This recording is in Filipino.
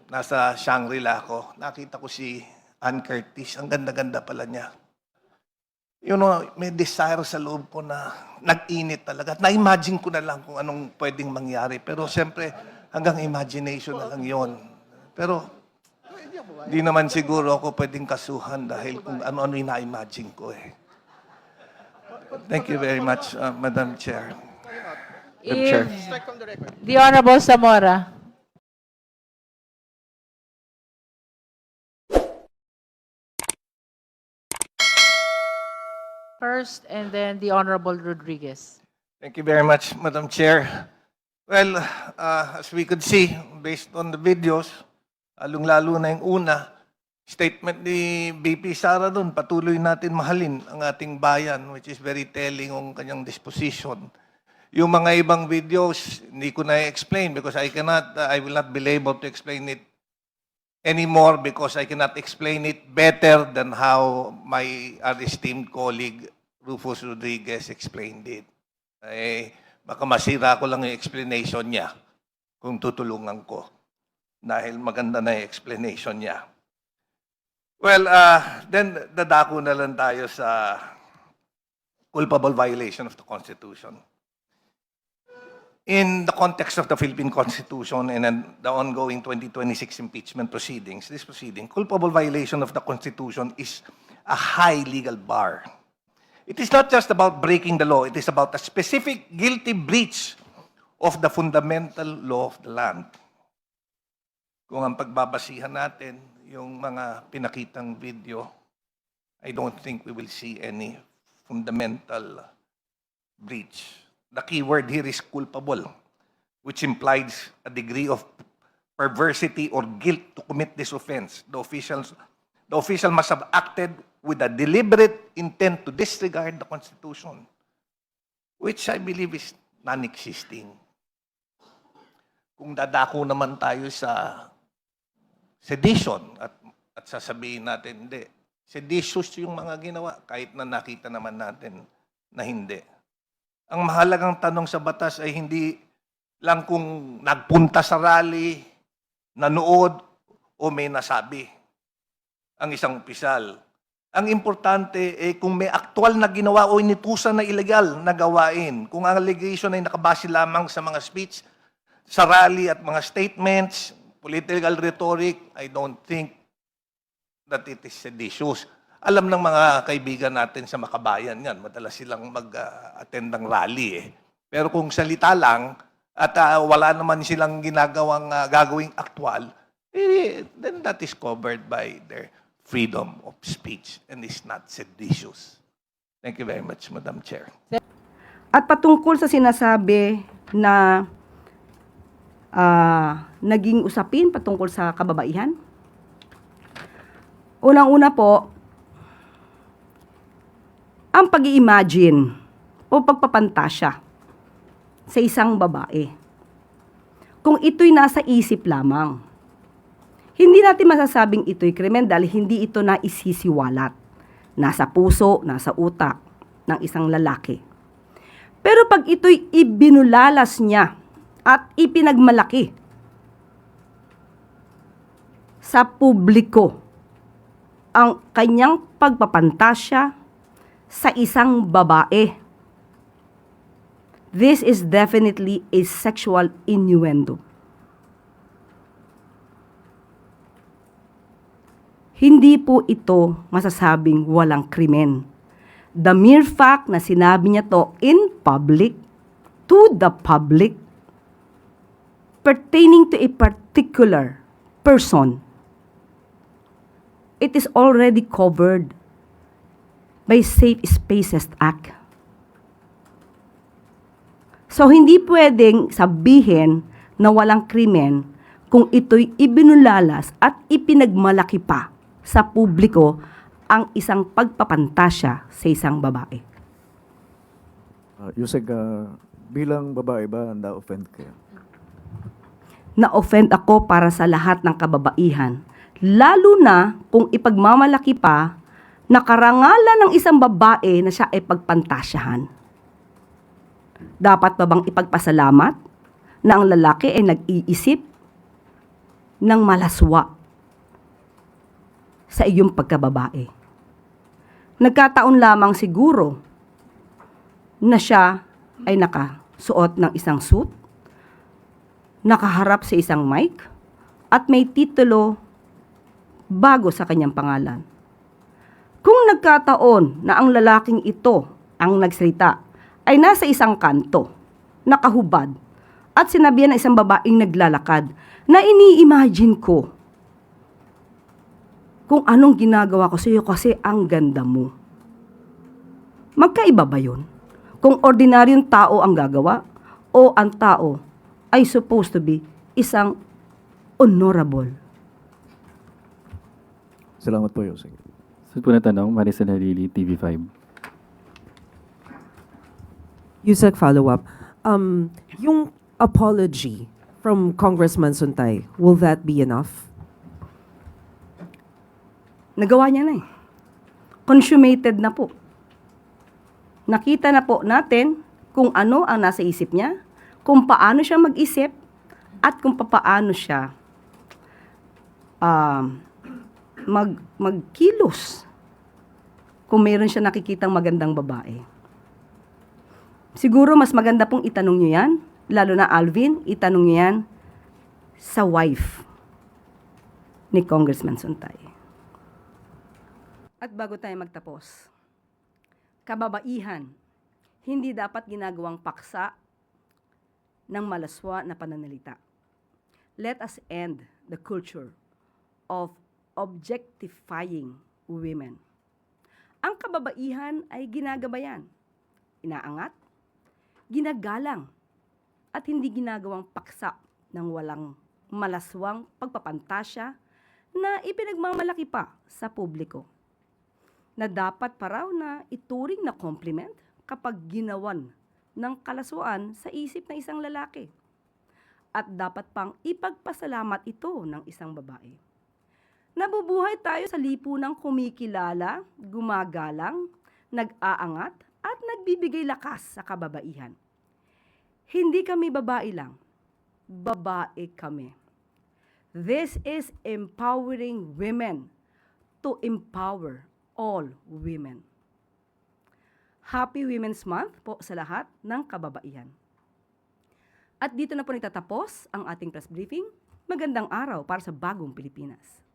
nasa Shangri-La ako, nakita ko si Ann Curtis. Ang ganda-ganda pala niya. You know, may desire sa loob ko na nag-init talaga. Na-imagine ko na lang kung anong pwedeng mangyari. Pero siyempre, hanggang imagination na lang yon. Pero, di naman siguro ako pwedeng kasuhan dahil kung ano-ano yung na-imagine ko eh. Thank you very much, Madam Chair. Madam Chair. The Honorable Zamora. First, and then the Honorable Rodriguez. Thank you very much, Madam Chair. Well, as we could see, based on the videos, lalong-lalo na yung una, statement ni BP Sara doon, patuloy natin mahalin ang ating bayan, which is very telling ng kanyang disposition. Yung mga ibang videos, hindi ko na-explain because I will not be able to explain it anymore because I cannot explain it better than how my esteemed colleague Rufus Rodriguez explained it. Eh, baka masira ko lang yung explanation niya kung tutulungan ko dahil maganda na yung explanation niya. Well, then dadako na lang tayo sa culpable violation of the Constitution. In the context of the Philippine Constitution and the ongoing 2026 impeachment proceedings, culpable violation of the Constitution is a high legal bar. It is not just about breaking the law, it is about a specific guilty breach of the fundamental law of the land. Kung ang pagbabasihan natin, yung mga pinakitang video, I don't think we will see any fundamental breach. The key word here is culpable, which implies a degree of perversity or guilt to commit this offense. The official must have acted with a deliberate intent to disregard the Constitution, which I believe is non-existing. Kung dadako naman tayo sa sedition at sasabihin natin, hindi, seditious yung mga ginawa, kahit na nakita naman natin na hindi. Ang mahalagang tanong sa batas ay hindi lang kung nagpunta sa rally, nanood, o may nasabi ang isang opisyal. Ang importante ay kung may aktual na ginawa o inutusan na illegal na gawain. Kung ang allegation ay nakabase lamang sa mga speech, sa rally at mga statements, political rhetoric, I don't think that it is seditious. Alam ng mga kaibigan natin sa Makabayan yan, madalas silang mag-attend ng rally eh. Pero kung salita lang at wala naman silang gagawing aktwal, then that is covered by their freedom of speech and is not seditious. Thank you very much, Madam Chair. At patungkol sa sinasabi na naging usapin patungkol sa kababaihan, unang-una po, ang pag-i-imagine o pagpapantasya sa isang babae. Kung ito'y nasa isip lamang, hindi natin masasabing ito'y krimen dahil hindi ito naisisiwalat. Nasa puso, nasa utak ng isang lalaki. Pero pag ito'y ibinulalas niya at ipinagmalaki sa publiko ang kanyang pagpapantasya sa isang babae, this is definitely a sexual innuendo. Hindi po ito masasabing walang krimen. The mere fact na sinabi niya to in public, to the public, pertaining to a particular person, it is already covered by Safe Spaces Act. So, hindi pwedeng sabihin na walang krimen kung ito'y ibinulalas at ipinagmalaki pa sa publiko ang isang pagpapantasya sa isang babae. Yusek, bilang babae ba na-offend kayo? Na-offend ako para sa lahat ng kababaihan, lalo na kung ipagmamalaki pa na karangalan ng isang babae na siya ay pagpantasyahan. Dapat ba bang ipagpasalamat na ang lalaki ay nag-iisip ng malaswa sa iyong pagkababae. Nagkataon lamang siguro na siya ay nakasuot ng isang suit, nakaharap sa isang mic, at may titulo bago sa kanyang pangalan. Kung nagkataon na ang lalaking ito ang nagsalita ay nasa isang kanto, nakahubad, at sinabihan ng isang babaeng naglalakad na ini-imagine ko kung anong ginagawa ko sa iyo kasi ang ganda mo. Magkaiba ba yun? Kung ordinaryong tao ang gagawa o ang tao ay supposed to be isang honorable. Salamat po, Yosek. Sunod po na tanong, Maricel Halili, TV5. Yusek, follow-up. Yung apology from Congressman Suntay, will that be enough? Nagawa niya na eh. Consummated na po. Nakita na po natin kung ano ang nasa isip niya, kung paano siya mag-isip, at kung paano siya magkilos kung mayroon siya nakikitang magandang babae. Siguro mas maganda pong itanong niyo yan, lalo na Alvin, itanong niyo yan sa wife ni Congressman Suntay. At bago tayo magtapos, kababaihan, hindi dapat ginagawang paksa ng malaswa na pananalita. Let us end the culture of objectifying women. Ang kababaihan ay ginagabayan, inaangat, ginagalang, at hindi ginagawang paksa ng walang malaswang pagpapantasya na ipinagmamalaki pa sa publiko, na dapat pa raw na ituring na compliment kapag ginawan ng kalaswaan sa isip ng isang lalaki. At dapat pang ipagpasalamat ito ng isang babae. Nabubuhay tayo sa lipunang kumikilala, gumagalang, nag-aangat, at nagbibigay lakas sa kababaihan. Hindi kami babae lang, babae kami. This is empowering women to empower all women. Happy Women's Month po sa lahat ng kababaihan. At dito na po nagtatapos ang ating press briefing. Magandang araw para sa bagong Pilipinas.